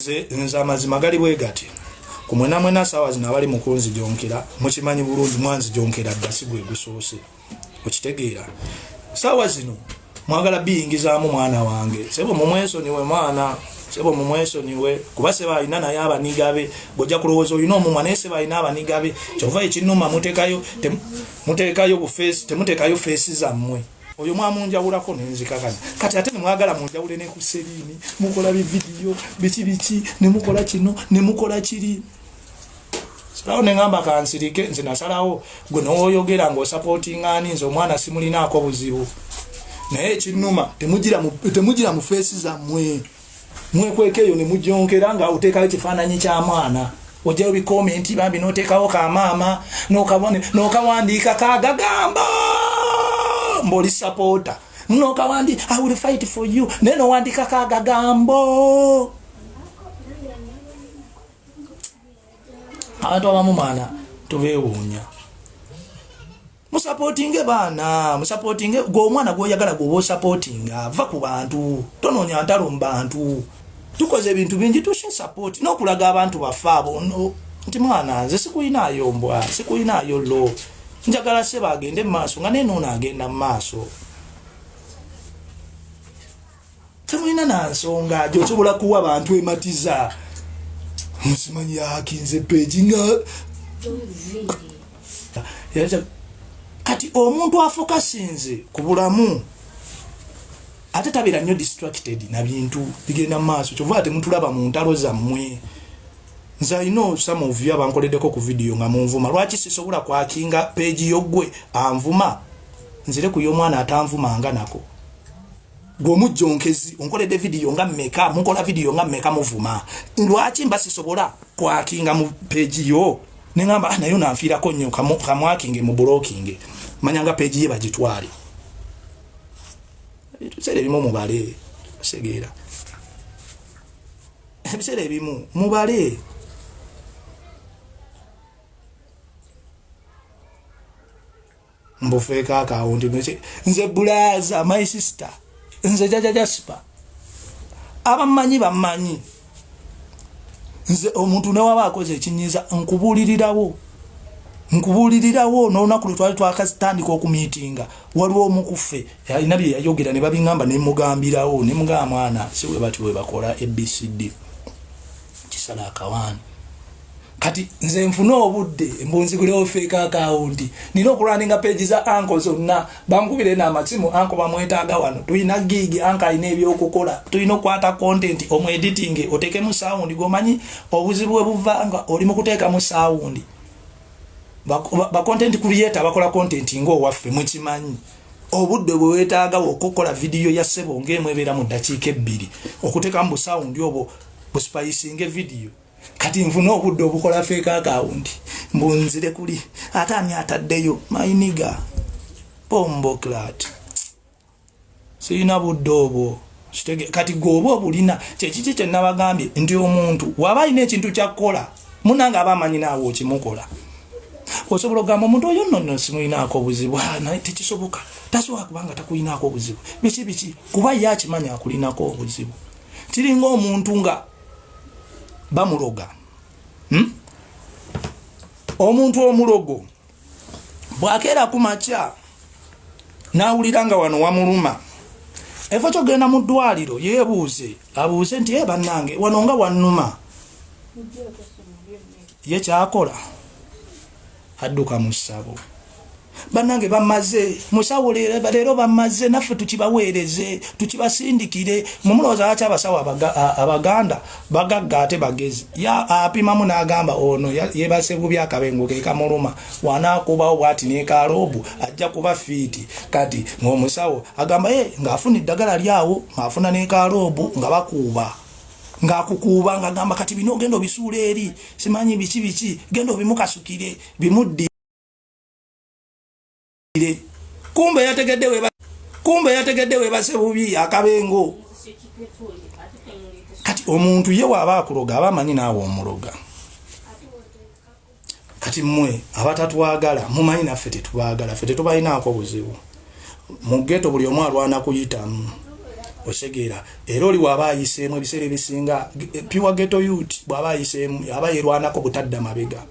nze amazima gali bwe gati kumwena mwena sawa zina bali mukunzi jonkera mukimanyi bulungi mwanzi jonkera dasi gwe gusoose okitegeera sawa zino mwagala biyingizaamu mwana wange sebo mumweso niwe mwana sebo mumweso niwe kuba seba alina naye abanigabe gojja kulowooza olina omumwana naye seba alina abanigabe kyova ekinuma muteekayo bufeesi temuteekayo feesi zammwe oyo mwamunjawulako nenzikakana kati ate nemwagala munjawule ne ku seriini mukola bividiyo biki nemukola kino nemukola kiri salawo nengamba kansirike nze nasalawo gwe nooyogera ng'osapootingani nze omwana simulinaako buzibu naye ekinuma temugira mu feesi zammwe mwekweka eyo nemujonkera nga oteekayo ekifaananyi kya mwana ojjayo bikomenti bambi n'oteekawo kamaama n'okawandiika kagagamba mboli supporter n'okawandi I will fight for you neno wandika kagagambo abantu abamu mwana tubeewuunya musupportinge baana musupportinge gw'omwana gw'oyagala gw'oba supportinga va ku bantu tonoonya ntalo mu bantu tukoze ebintu bingi tushe support n'okulaga abantu baffe abo nti mwana nze sikuyinaayo mbwa sikuyinaayo lo njagala seba agende mu maaso nga nenoono agenda mu maaso temulina na nsonga gy'osobola kuwa abantu ematiza musimanyi yakinze peegi nga kati omuntu afokasinze ku bulamu ate tabeera nnyo distracted na bintu bigenda mu maaso kyova temutulaba mu ntalo zammwe nze alina some of you abankoleddeko ku video nga munvuma lwaki sisobola kwakinga peegi yoggwe anvuma nzire ku y'omwana atanvumanga nako gw'omujjonkezi onkoledde video nga mmeka mukola video nga mmeka muvuma lwaki mba sisobola kwakinga mu peegi yo nengamba nayo nanfiirako nnyo kamwakinge mu blocking manyanga peegi ye bagitwale ebiseera ebimu mubale segeera ebiseera ebimu mubale mbufeeka akawundi nze bulaza my sister nze jaja jaspa abamanyi bamanyi nze omuntu newaba akoze ekinyiza nkubulirirawo n'olunaku lwe twali twakatandika okumiitinga waliwo omukuffe alina bye yayogera ne babingamba nemugambirawo nemugamba mwana siwe bati we bakola ABCD kisala akawaani kati nze nfuna obudde mbunzigulewo feeka akawundi nina okulwaninga peegi za anko zonna bankubire n'amasimu anko bamwetaaga wano tulina gigi anko alina ebyokukola tulina okukwata content omwediting oteekemu sound gomanyi obuzibu bwe buva nga oli mu kuteekamu sound ba content creator bakola content ng'owaffe mukimanyi obudde bwe weetaaga okukola video ya ssebo ng'emu ebeera mu ddakiika 2 okuteekamu bu sound obwo buspicinge video kati nfuna obudde obukola feeka akawundi mbunzire kuli ate ani ataddeyo mayiniga pombo klat sirina budde obwo kati gwoba obulina kyekiki kye nabagambye nti omuntu waba alina ekintu kyakkola munanga aba amanyi naawe okimukola osobola ogamba omuntu oyo nno simulinaako obuzibu naye tekisoboka tasobola kubanga takuyinaako obuzibu biki kuba ye akimanyi akulinako obuzibu kiringa omuntu nga bamuloga omuntu omulogo bwakeera ku makya nawulira nga wano wamuluma efa kyogenda mu ddwaliro yeebuuze abuuze nti bannange wano nga wannuma ye kyakola adduka mu ssabo bannange bamaze musawo leero bamaze naffe tukibaweereze tukibasindikire mumulowooza lwaki abasawo abaganda bagagga ate bagezi apimamu n'agamba ono yebase bubi akabengo ke kamuluma wanaakubawo bw'ati n'ekaloobu ajja kuba fiiti kati ng'omusawo agamba ng'afuna eddagala lyawo ng'afuna n'ekaloobu nga bakuuba ng'akukuuba ng'agamba kati bino ogenda obisuula eri simanyi biki genda obimukasukire bimuddi kumbe yategedde webase bubi akabengo kati omuntu ye waaba akuloga aba amanyi naawe omuloga kati mmwe abatatwagala mumanyi naffe tetubagala ffe tetubalinaako buzibu mu ggeto buli omu alwana kuyitamu osegeera era oli waba ayiseemu ebiseera ebisinga pure ghetto youth bwaba ayiseemu aba yerwanako butadda mabega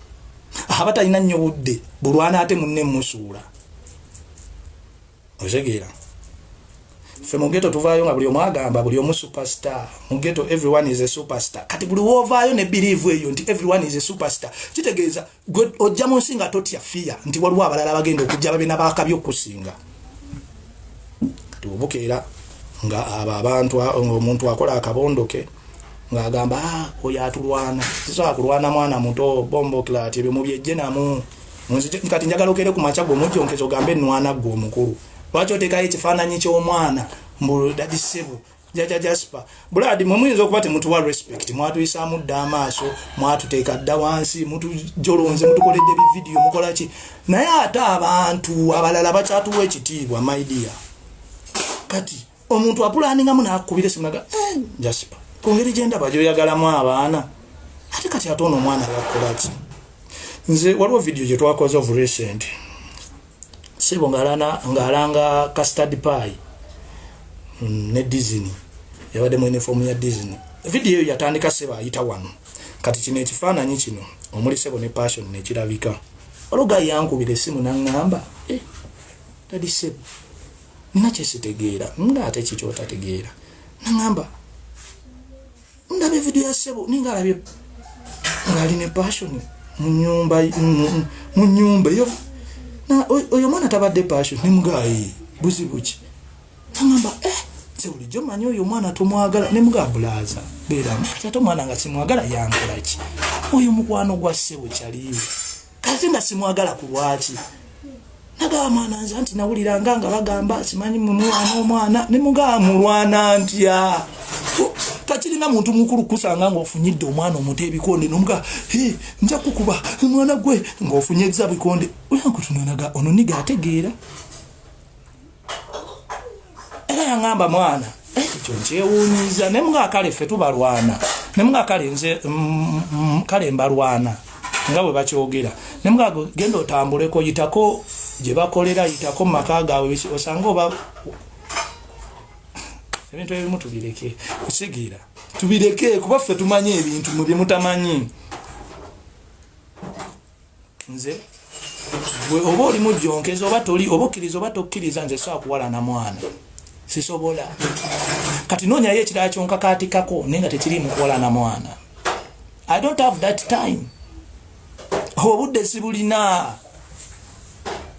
abatalina nnyo budde bulwana ate munne musuula osegeera fe mu ghetto tuvaayo nga buli omu agamba buli omu superstar mu ghetto everyone is a superstar kati buli wovaayo ne believe eyo nti everyone is a superstar kitegeeza gwe ojja mu nsi nga totya fiya nti waliwo abalala bagenda okujja babe n'abakabi okusinga kati obukeera nga abantu omuntu akola akabondoke ng'agamba oyo atulwana sisobola kulwana mwana muto bombo kilati ebyo mubyejje namu kati njagala okere ku macha g'omujjonkeza ogambe nnwana gwe omukulu lwaki oteekayo ekifaananyi ky'omwana mbu dadi Ssebo jaja Jasper buladi mwe muyinza okuba temutuwa respect mwatuyisaamu dda amaaso mwatuteeka dda wansi mutujolonze mutukoledde ebividiyo mukola ki naye ate abantu abalala bakyatuwa ekitiibwa my dear kati omuntu apulaningamu n'akubira simunaga Jasper ku ngeri gye ndaba gy'oyagalamu abaana ate kati ate ono omwana yakola ki nze waliwo vidiyo gye twakoze of recent Ssebo ng'alanga custard pie ne Disney yabadde mu uniform ya Disney vidiyo yatandika Ssebo ayita wano kati kino ekifaananyi kino omuli Ssebo ne Passion ne kirabika oluga yankubira essimu n'aŋŋamba dadi Ssebo nina kyesitegeera nga ate kikyotategeera n'aŋŋamba ndabye vidiyo ya Ssebo ninga alabye ng'ali ne Passion mu nnyumba yo na oyo mwana tabadde Passion ne mugayi buzibuki n'aŋŋamba nze bulijjo manyi oyo mwana tomwagala ne muga bulaza beeramu kati ate omwana nga simwagala yankola ki oyo mukwano gwa Ssebo kyaliwe kati nga simwagala ku lwaki nagaba mwana nze anti nawuliranga nga bagamba simanyi mumwana omwana ne muga mulwana ntya kakirina muntu mukulu kusanga ng'ofunyidde omwana omuto ebikonde nomuga nja kukuba mwana gwe ng'ofunyizza bikonde oyankutunonaga ono niga ategeera era yaŋŋamba mwana ekyo nkyewuunyiza ne mga kale ffe tubalwana ne mga kale nze kale mbalwana nga bwe bakyogera ne mga genda otambuleko yitako gye bakolera yitako mu maka gaabwe osanga oba ebintu ebimu tubireke kusigira tubireke kuba ffe tumanyi ebintu mu bye mutamanyi nze oba oli mujjonkeza oba toli oba okkiriza oba tokkiriza nze sobola kuwalana mwana sisobola kati noonyayo ekirala kyonkakaatikako naye nga tekiriimu kuwalana mwana I don't have that time obudde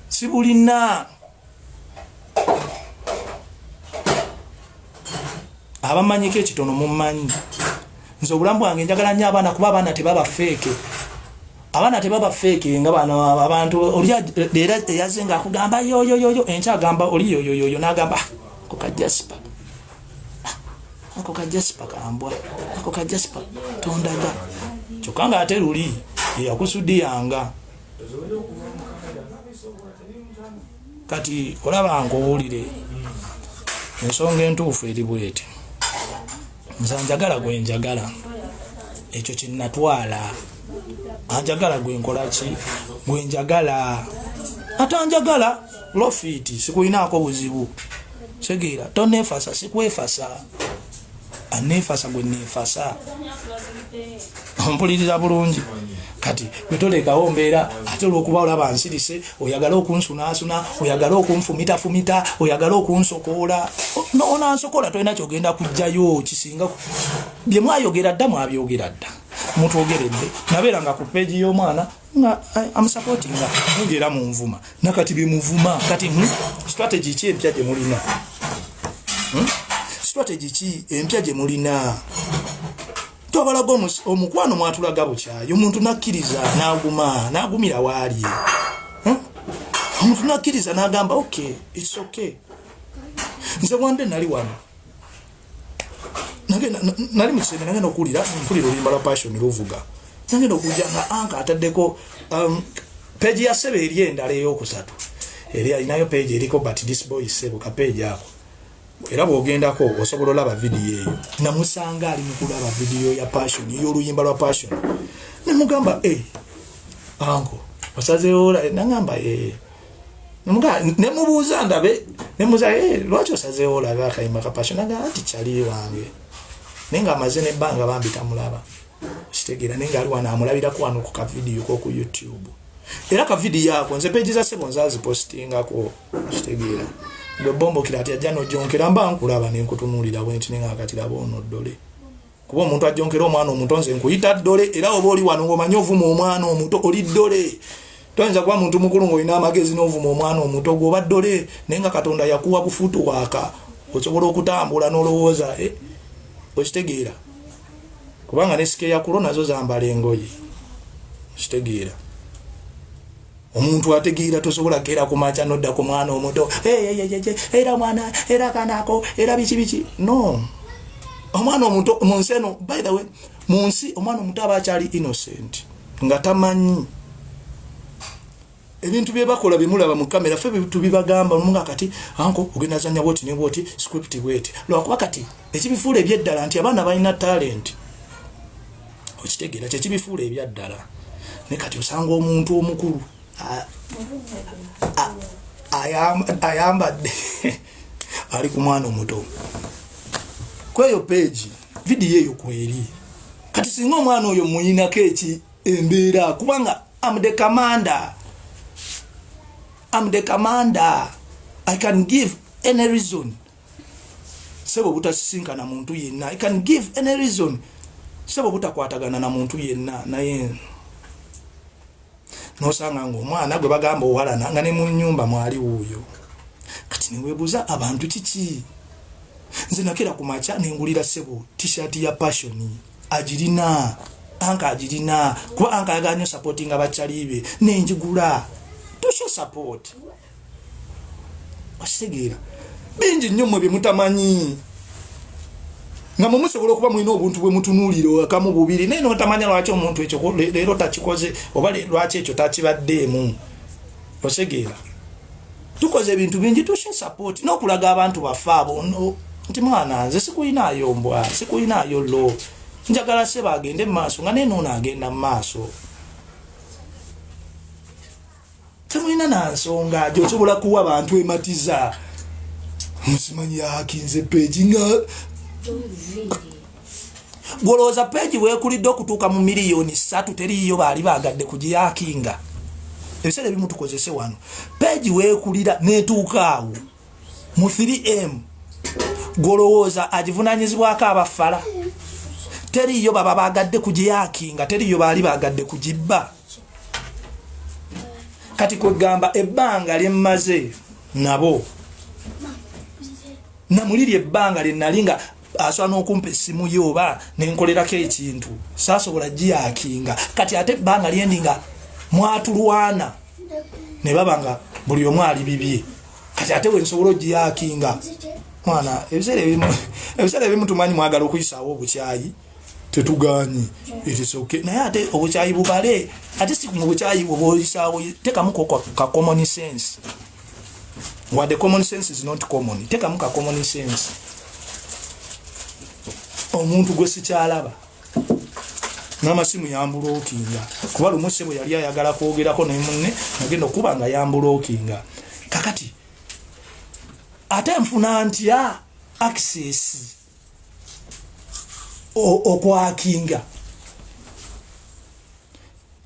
sibulina abamanyiko ekitono mumanyi nze obulamu bwange njagala nnyo abaana kuba abaana tebaba feke nga bano abantu oli leera eyaze ng'akugamba yoyoyoyo enkyagamba oli yoyoyoyo n'agamba ako ka Jasper kambwa ako ka Jasper tondaga kyokka nga ate luli yakusudiyanga kati olaba nkubuulire ensonga entuufu eri bweti nze njagala gwe njagala ekyo kinnatwala anjagala gwe nkola ki gwe njagala atanjagala lofiti sikuyinaako buzibu segeera tonneefasa sikwefasa aneefasa gwe neefasa ompuliriza bulungi kati bwetolekawo mbeera ate olwokuba olaba nsirise oyagala okunsunaasuna oyagala okunfumitafumita oyagala okunsokoola onansokola tolina kyogenda kujjayo kisinga bye mwayogera dda mwabyogera dda mutwogeredde nabeera nga ku peegi y'omwana nga amusapotinga mugera mu nvuma nakati bimuvuma kati strategy ki empya gye mulina strategy ki empya gye mulina tobalaga omukwano mwatulaga bukyayo omuntu nakkiriza n'agumira waali omuntu nakkiriza n'agamba okay it's okay nze wande nali wano nali mu kisenge nagenda okuwulira mpulira oluyimba lwa Passion luvuga nagenda okujja nga anka ataddeko peegi ya Ssebo eri endala ey'okusatu eri alinayo peegi eriko but this boy Ssebo ka peegi ako era bw'ogendako osobola olaba vidiyo eyo namusanga ali mu kulaba vidiyo ya Passion y'oluyimba lwa Passion ne mugamba anko osazeewo nangamba Mga nemubuuza ndabe nemuza lwaki osazeewo olabe akayimba kapasho naga ati kyali wange nenga amaze nebbanga bambi tamulaba kitegeera nenga ali wana amulabira ku wano ku ka video ko ku YouTube era ka video yako nze page za sebo nzazi postinga ko kitegeera gwe bombo kila ati ajano jonkera mba nkulaba nenkutunulira bwenti nenga akati labono dole kuba omuntu ajonkera omwana omuntu nze nkuyita dole era oba oli wano ngomanyovu mu omwana omuto oli dole Twanza kwa muntu mukuru ngoina amagezi n'ovuma omwana omuto goba dole nenga Katonda yakuwa bufutu waka osobola okutambula n'olowooza okitegeera kubanga nesike ya corona zo zambala engoye okitegeera omuntu ategeera tosobola kera ku macha nodda ku mwana omuto era mwana era kanako era bichi no omwana omuto munseno by the way munsi omwana omuto abakyali innocent nga tamanyi ebintu bye bakola bimulaba mu kamera fe tubibagamba omunga kati anko ogenda zanya boti ne boti script bwete lwakuba kati ekibifuula ebyeddala nti abaana balina talent okitegeera kyekibifuula ebyaddala ne kati osanga omuntu omukulu ayambadde ali ku mwana omuto kweyo page video eyo kweri kati singa omwana oyo muyinako eki embeera kubanga I'm the commander. I can give any reason. Sebo butasisinkana na muntu yenna. I can give any reason. Sebo butakwatagana na muntu yenna naye. Nosanga ngo mwana gwe bagamba owalana nga ne mu nyumba mwali wuyo. Kati ne webuza abantu kiki. Nze nakera ku macha nengulira sebo t-shirt ya passion agirina anka agirina kuba anka yaganyo supporting abachalibe nenjigula. Tosho support. Wasegera. Bingi nnyo mwe mutamanyi. Nga mumusobola okuba mulina obuntu bwe mutunuliro akamu bubiri. Neno tamanya lwaki omuntu ekyo leero takikoze oba lwaki ekyo takibaddemu. Wasegera. Tukoze ebintu bingi tosho support. N'okulaga abantu bafaabo nti mwana nze sikuyinaayo mbwa, sikuyinaayo lo. Njagala seba agende mu maaso nga neno agenda mu maaso. Tamwina na nsonga josobola kuwa abantu ematiza musimanyi yakinze page nga goloza page wekulidde okutuuka mu miliyoni 3 teriyo bali bagadde kugiyakinga ebisere bimu tukozese wano page wekulira netuukaawo mu 3M goloza agivunanyizibwako abafala teriyo baba bagadde kugiyakinga teriyo bali bagadde kugibba kati kwegamba ebbanga lyemmaze nabo namuliri ebbanga lyenalinga aswa n'okumpa essimu yoba nenkolerako ekintu saasobola giyakinga kati ate ebbanga lyendinga mwatulwana ne babanga buli omu ali bibye kati ate wensobola ogiyakinga mwana ebiseera ebimu tumanyi mwagala okuyisaawo obukyayi tetuganyi erisoke naye ate obukyayi bubale ate si mu bukyayi oboyisaawo tekamuko ka common sense what the common sense is not common tekamuko ka common sense omuntu gwe sikyalaba n'amasimu yambulookinga kuba lumu ssebo yali ayagala kwogerako naye munne agenda okuba nga yambulookinga kakati ate nfuna ntya access okwakinga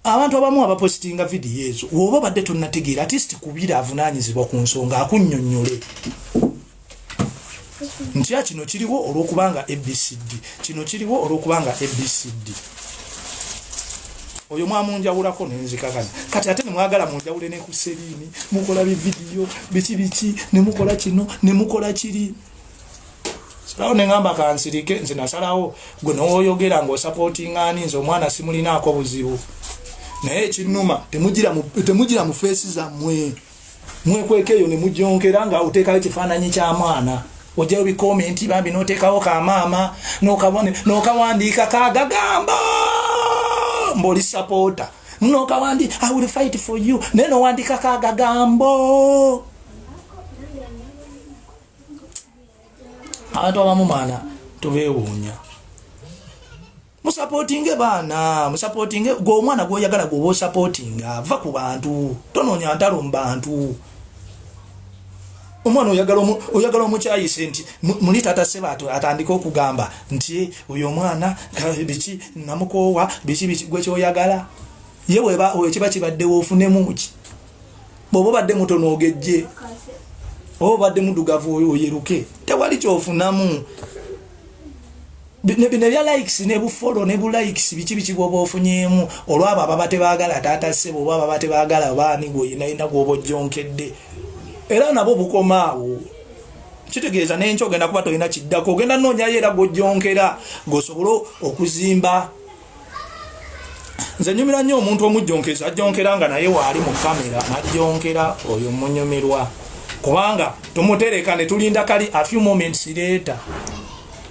abantu abamu abapostinga video ezo woba badde tunnategeera artist kubira avunanyizibwa ku nsonga akunnyonnyole nti kino kiriwo olw'okubanga ABCD kino kiriwo olw'okubanga ABCD oyo mwamunjawulako nenzikakana kati ate nemwagala munjawule ne ku seriini mukola bividiyo biki nemukola kino nemukola kiri salawo nengamba kansirike nze nasalawo gwe n'oyogera ng'osupporting ani nze omwana simulinaako buzibu naye ekinnuma temugira mu feesi zammwe mwekweka eyo ne mujjonkera nga oteekayo ekifaananyi kya mwana ojjayo bikomenti bambi n'oteekawo ka maama n'okawandiika kagagamba mboli supporter n'okawandi I will fight for you naye n'owandiika kagagambo abantu abamu maana tubeewuunya musupportinge baana musupportinge gwe omwana gw'oyagala gw'oba osupportinga ava ku bantu tonoonya ntalo mu bantu omwana oyagala omukyayise nti muli tata sebato atandika okugamba nti uyo mwana biki namukoowa biki gwe kyoyagala yewe kiba kibaddewo ofunemu ki bw'oba badde mutono ogejje oba badde mudugavu oyeruke tewali kyofunamu bino bya likes ne bufollow ne bu likes biki bwoba ofunyemu olwaba baba tebaagala tata sebo baba baba tebaagala baani gwoyina gwoba ojjonkedde era nabo bukomaawo kitegeeza n'enkyo ogenda kuba tolina kiddako ogenda noonyayo era gwojjonkera ng'osobola okuzimba. Nze nyumira nnyo omuntu omujjonkeza ajjonkera nga naye waali mu kamera najjonkera oyo munyumirwa kubanga tumutereka ne tulinda kali a few moments later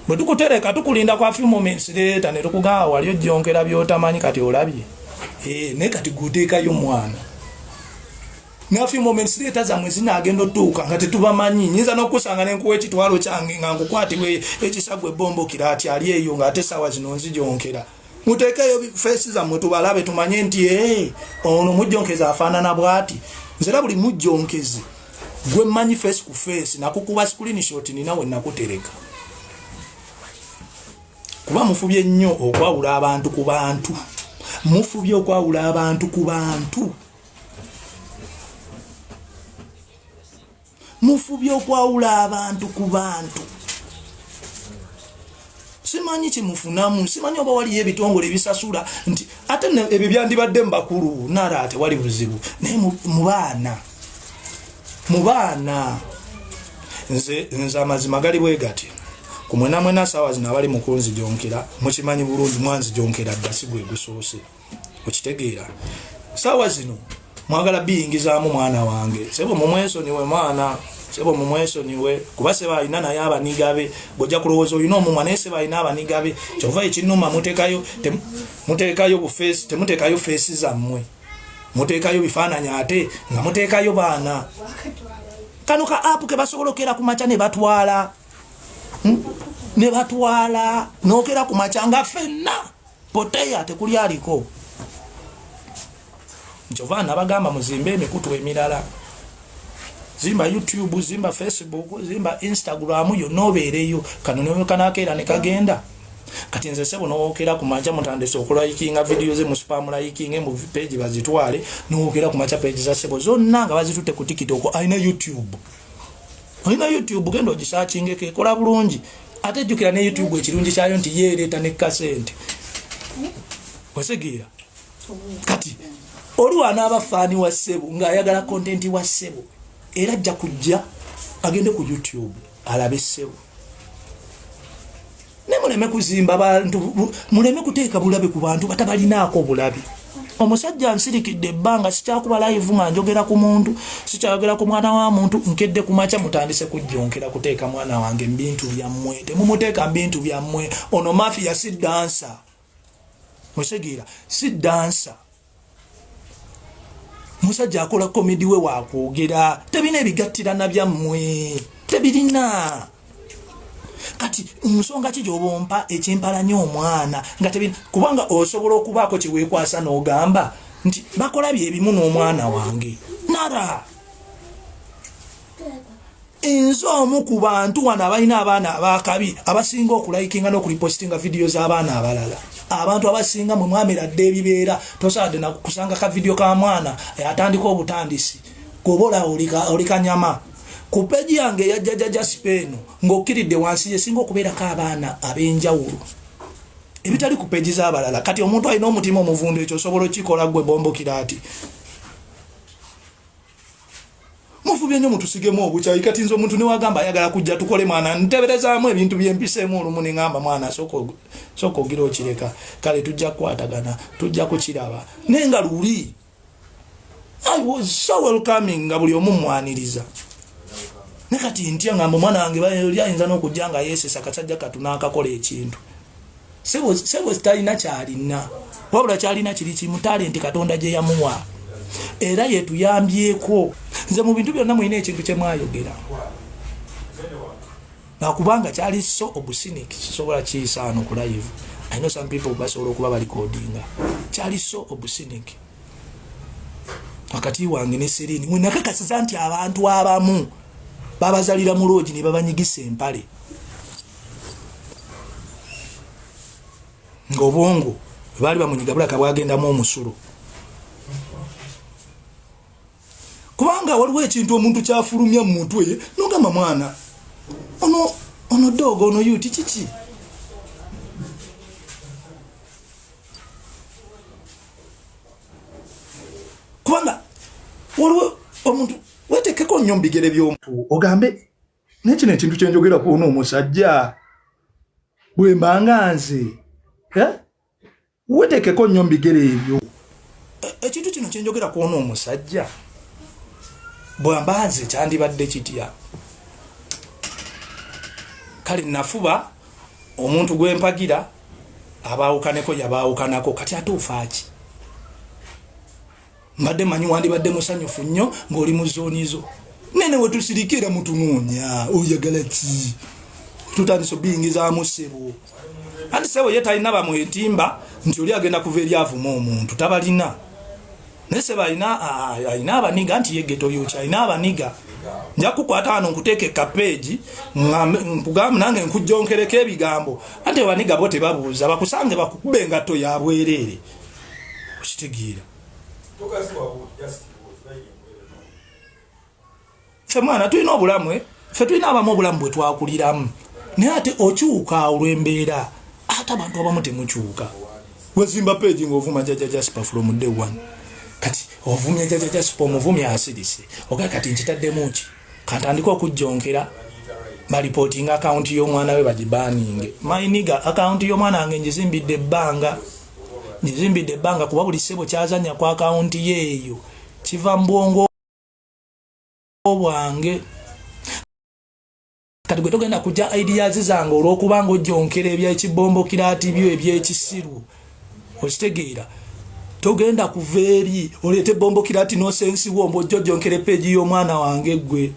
bwe tukutereka tukulinda kwa few moments later ne tukugamba wali ojjonkera by'otamanyi kati olabye ne kati guteekayo mwana na few moments later zamwe zinaagenda otuuka nga tetubamanyi nyinza n'okusanga n'enkuwa ekitwalo kyange nga nkukwatibwe ekisagwe bombo kiraati ali eyo ng'ate saawa zino nzijonkera muteekeyo face zammwe tubalabe tumanye nti ono mujjonkeza afaanana bw'ati nzera buli mujjonkezi gwe mmanyi face ku face nakukuba screenshot nina we nakutereka kuba mufubye nnyo okwawula abantu ku bantu mufubye okwawula abantu ku bantu mufubye okwawula abantu ku bantu simanyi kimufunamu simanyi oba waliyo ebitongole ebisasula nti ate ebyo byandibadde mbakulu nara ate wali buzibu naye mu baana nze amazima gali bwe gati ku mwena saawa zino abali mukunzijonkera mukimanyi bulungi mwanzijonkera dda si gwe gusoose okitegeera saawa zino mwagala biyingizaamu mwana wange sebo mumwesoniwe mwana sebo mumwesoniwe kuba seba alina naye abanigabe gojja kulowooza olina omumwa naye seba alina abanigabe kyova ekinuma muteekayo bufeesi temuteekayo feesi zammwe muteekayo bifaananyi ate nga muteekayo baana kano ka apu ke basobola okera ku maca ne batwala n'okera ku maca nga ffenna poteya tekuli aliko nkyova nabagamba muzimbe emikutu emirala zimba YouTube zimba Facebook zimba Instagram yonna obeereyo kano nekanakeera ne kagenda kati nze sebo n'okera ku maca mutandise okulayikinga video ze mu spam liking mu page bazitwale n'okera ku maca page za sebo zonna nga bazitutte ku TikTok alina YouTube genda ogisearchingeko ekola bulungi ate jjukira ne YouTube ekirungi kyayo nti yeereeta ne kasente osegira kati oliwa n'abafaani wa sebo ng'ayagala content wa sebo era ajja kujja agende ku YouTube alabe sebo ne muleme kuzimba bantu muleme kuteeka bulabe ku bantu batabalinaako bulabe omusajja nsirikidde ebbanga sikyakuba live nga njogera ku muntu sikyayogera ku mwana wa muntu nkedde ku maca mutandise kujjonkera kuteeka mwana wange mbintu byammwe temumuteeka mbintu byammwe ono mafia si dansa osegira si dansa musajja akola komedi we wakwogera tebina ebigattirana byammwe tebirina kati nsonga ki gy'obompa ekimpalanya omwana nga tebina kubanga osobola okubaako kiweekwasa n'ogamba nti bakola byebimu n'omwana wange nara nze omu ku bantu wano abalina abaana abakabi abasinga okulayikinga n'okulipostinga vidiyo z'abaana abalala abantu abasinga mwe mwameradde ebibeera tosaadde nakusanga ka vidiyo ka mwana atandika obutandisi gobola olikanyama ku peji yange yajjajaja Spain ng'okkiridde wansi yesinga okubeerako abaana ab'enjawulo ebitali ku peji z'abalala kati omuntu alina omutima omuvundu ekyo osobola okikola gwe bombo kiraati mufubye nnyo mutusigemu obukyayi kati nze omuntu newagamba ayagala kujja tukole mwana nteberezaamu ebintu byempiseemu olumu ne ngamba mwana sooka ogira okireka kale tujja kukwatagana tujja kukiraba naye nga luli I was so welcoming nga buli omu mwaniriza ne kati ntya ngamba omwana wange yali ayinza n'okujja nga yeesesa kasajja katunaakakola ekintu sebo talina kyalina wabula kyalina kiri kimu talenti Katonda gye yamuwa era yetuyambyeko nze mu bintu byonna mulina ekintu kye mwayogera nakubanga kyali so obusiniki kisobola kiyisaano ku live I know some people basobola okuba balikodinga kyali so obusiniki wakati wange ne Sereni mwe nakakasiza nti abantu abamu babazalira mu lodge ne babanyigisa empale ng'obwongo bali bamunyiga bulaka bwagendamu omusulo kubanga waliwo ekintu omuntu kyafulumya mu mutwe n'ogamba mwana ono dogo ono yuti kiki kubanga waliwo omuntu wetekeko nnyo mu bigere by'omuntu ogambe nekino ekintu kyenjogera kuno omusajja bwe mbanga nze wetekeko nnyo mu bigere ebyo ekintu kino kyenjogera kuno omusajja bwe mbanga nze kyandibadde kitya kale nafuba omuntu gwempagira abaawukaneko yabaawukanako kati atuufa ki mbadde manyi wandibadde musanyufu nnyo ng'oli mu zooni zo nene we tusirikira mutunuunya oyagala ki tutandise obiyingizaamu ssebo anti ssebo ye talina bamwetimba nti oli agenda kuva eri avuma omuntu tabalina naye ssebo alina abaniga nti ye geto yoki alina abaniga nja kukwata wano nkuteeka ekapeegi nkugamba nange nkujjonkereko ebigambo anti abaniga bo tebabuuza bakusange bakukube engatto ya bwereere okitegeera ffe mwana tulina obulamu ffe tulina abamu obulamu bwe twakuliramu naye ate okyuka olw'embeera ate abantu abamu temukyuka wezimba peegi ng'ovuma Jjajja Jasper from day one kati ovumya Jjajja Jasper omuvumya asirise ogaa kati nkitaddemu ki kantandika okujjonkera balipootinga akawunti y'omwana we bagibaninge mayiniga akawunti y'omwana wange ngizimbidde ebbanga kuba buli ssebo kyazanya ku akawunti yeeyo kiva mu bwongo bwange kati gwe togenda kujja ideas zange olw'okubanga ojjonkera ebyekibombo kiraati byo ebyekisiru okitegeera togenda kuva eri oleete bombo kiraati nosensi wombo ojjonkera peegi y'omwana wange gwe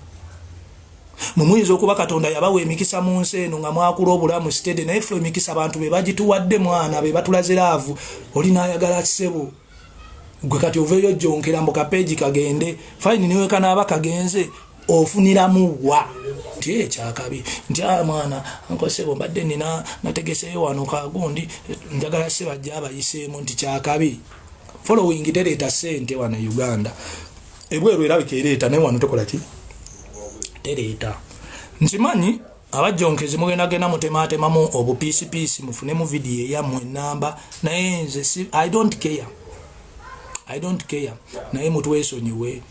mumuyinza okuba Katonda yabawa emikisa mu nsi eno nga mwakula obulamu sitede naye ffe emikisa abantu be bagituwadde mwana be batulaze laavu oli n'ayagala ssebo gwe kati oveeyo jjonkera mbu kapeegi kagende fayini niwe kanaaba kagenze ofuniramu wa nti ekyakabi nti mwana nko ssebo mbadde nina nategeseyo wano kagundi njagala ssebo ajja abayiseemu nti kyakabi following tereeta ssente wano Uganda ebweru erabika ereeta naye wano tokola ki tereeta nkimanyi abajjonkezi mugenda mutematemamu obupiisipiisi mufunemu vidiyo eyammwe enamba naye nze I don't care naye mutwesonyiwe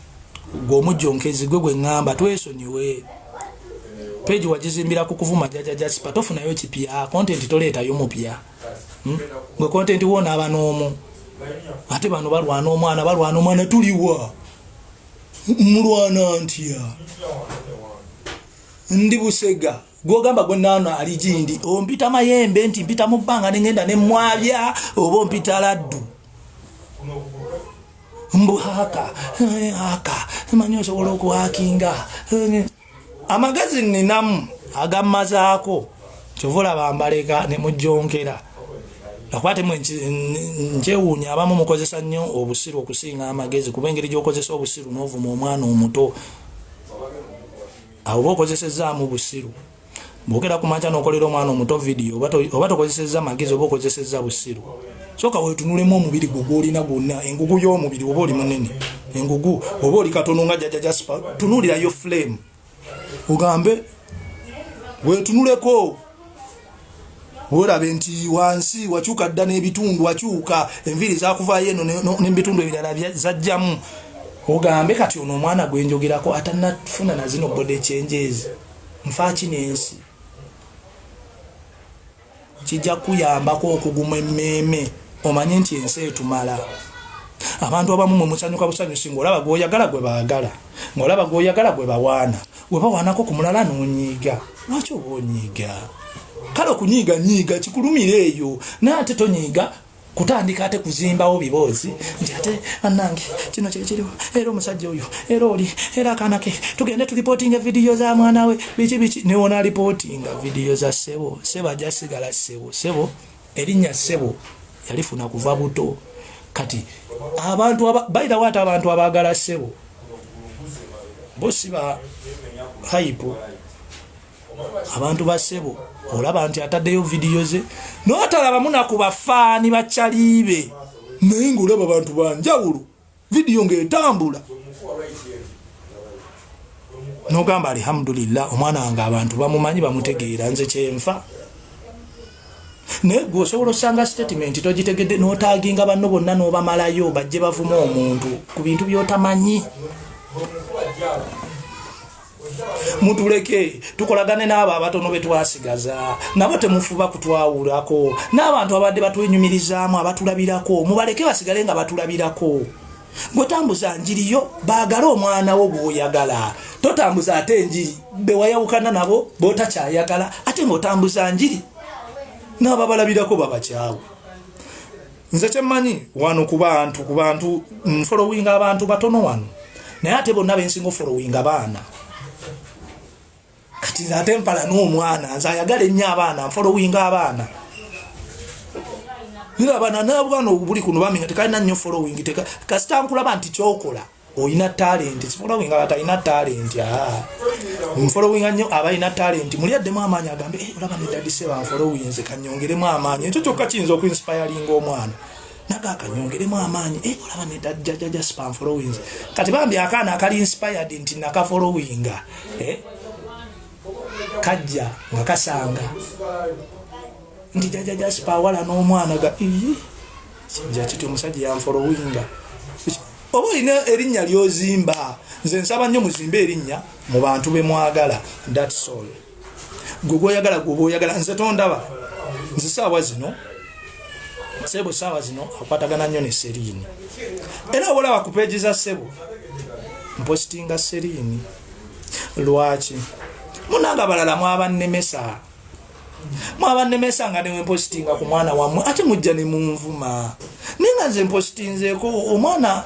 gw'omujjonkezi gwe ngamba twesonyiwe peegi wagizimbira ku kuvuma Jjajja Jasper tofunayo kipya content toleetayo mupya gwe content wona aba n'omu ate bano balwana omwana tuliwa mulwana ntya ndi Busega gwogamba gwe nano ali Gindi ompita mayembe nti mpita mu bbanga nengenda ne mwabya oba ompita laddu mbuhaka manyi osobola okuhakinga amagazi ninamu agammazaako kyovula bambaleka ne mujjonkera akwate njewuunya abamu mukozesa nnyo obusiru okusinga amagezi kuba engeri gy'okozesa obusiru n'ovuma omwana omuto awo okozesezaamu busiru bwogera ku makya n'okolera omwana omuto vidiyo oba tokozesezza magezi oba okozesezza busiru soka wetunulemu omubiri gwe gwolina gwonna engugu y'omubiri oba oli munene engugu oba oli katono nga Jjajja Jasper tunulirayo flame ogambe wetunuleko olabe nti wansi wakyuka dda n'ebitundu wakyuka enviri zakuvaayo eno n'ebitundu ebirala zajjamu ogambe kati ono omwana gwenjogerako atannafuna na zino body changes nfaaki n'ensi kijja kuyambako okuguma emmeeme omanye nti ensi etumala abantu abamu mwe musanyuka busanyusi ng'olaba gw'oyagala gwe baagala ng'olaba gw'oyagala gwe bawaana we bawaanako ku mulala n'onyiiga lwaki oba onyiiga kale okunyiiga kikulumira eyo naye ate tonyiiga kutandika ate kuzimbawo biboozi nti ate annange kino kyekiriwo era omusajja oyo era oli era akaana ke tugende tulipootinga vidiyo za mwana we biki newona alipootinga vidiyo za ssebo ajja sigala ssebo erinnya ssebo yalifuna kuva buto kati abantu bayitawo ate abantu abaagala ssebo bo hype abantu basebo olaba nti ataddeyo video ze n'otalaba munaku bafaani bakyalibe naye ng'olaba abantu banjawulo video ng'etambula n'ogamba alhamdulillah omwana wange abantu bamumanyi bamutegeera nze kyenfa naye gwe osobola osanga statement togitegedde n'otaaginga banno bonna n'obamalayo bajje bavuma omuntu ku bintu by'otamanyi. Mutuleke tukolagane n'abo abatono betwasigaza nabo temufuba kutwawulako n'abantu abadde batwenyumirizaamu abatulabirako mubaleke basigale nga batulabirako. Ngotambuza njiriyo baagala omwana wo bw'oyagala totambuza ate enjiri bewayawukana nabo b'otakyayagala ate ng'otambuza njiri n'ababalabirako babakyawe. Nze kyemmanyi wano ku bantu following abantu batono wano naye ate bonna bensinga following abaana kati ate mpala n'omwana nze ayagala ennyo abaana following abaana nira bana n'abwana obuli kuno baminga tekalina nnyo following kasita nkulaba nti kyokola oyina talent following abatalina talent following nnyo abalina talent mulyaddemu amaanyi agambe olaba ne Daddy Seba following nze kanyongeremu amaanyi ekyo kyokka kiyinza okuinspiring omwana naga kanyongeremu amaanyi olaba ne Daddy Seba following kati bambi akaana akali inspired nti naka following kajja nga kasanga ndi Daddy Seba wala n'omwana ga kijja kiti omusajja yanfollowinga oba olina erinnya lyozimba nze nsaba nnyo muzimbe erinnya mu bantu be mwagala that's all gwoyagala gwoyagala nze tondaba nze saawa zino Sebo saawa zino akwatagana nnyo ne Serini era olaba ku page za Sebo mpostinga Serini lwaki munanga balala mwabannemesa nga ne mpostinga ku mwana wamwe ate mujja ne munvuma ninga nze mpostinzeko omwana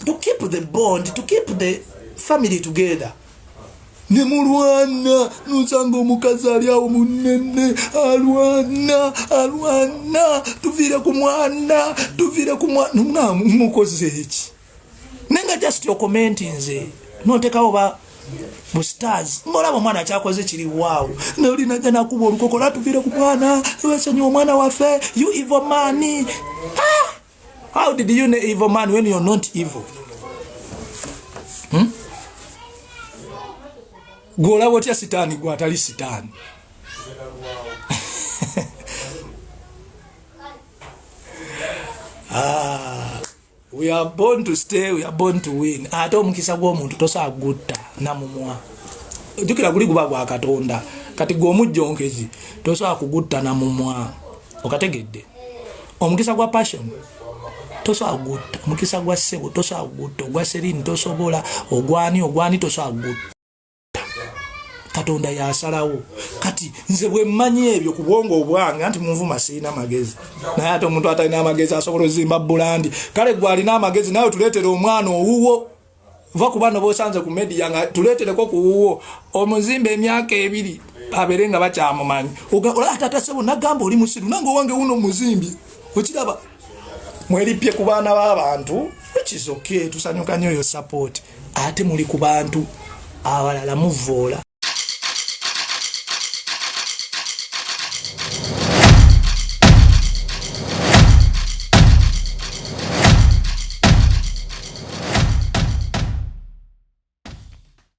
to keep the bond, to keep the family together. Ne mulwana nusanga omukazi ali awo munene alwana tuvire ku mwana mukoze eki nenga just your comment nze notekawo ba stars ngolaba omwana kyakoze kiri waawo noli najja nakuba olukokola tuvire ku mwana wesenyi omwana waffe you evil man. How did you know evil man when you're not evil? Gola wotya sitani gwa atali sitani. We are born to stay, we are born to win. Ate omukisa gw'omuntu tosa gutta namumwa. Jukira guli guba gwa Katonda. Kati gw'omujjonkezi tosa kugutta namumwa. Okategedde. Omukisa gwa passion tosa gutta. Omukisa gwa Sebo tosa gutta. Gwa Serini tosobola. Ogwani tosa gutta. Katonda yasalawo kati nze bwe mmanyi ebyo ku bwongo obwange anti munvuma sina magezi naye ate omuntu atalina amagezi asobola ozimba bulandi kale gwe alina amagezi nawe tuleetere omwana owuwo va ku bano bosanze ku media nga tuleetereko ku wuwo omuzimba emyaka 2 abere nga bakyamumanyi ate Sebo nagamba oli musiru nange owange wuno muzimbi okiraba mweripye ku baana b'abantu which is okay tusanyuka nnyo yo support ate muli ku bantu abalala muvoola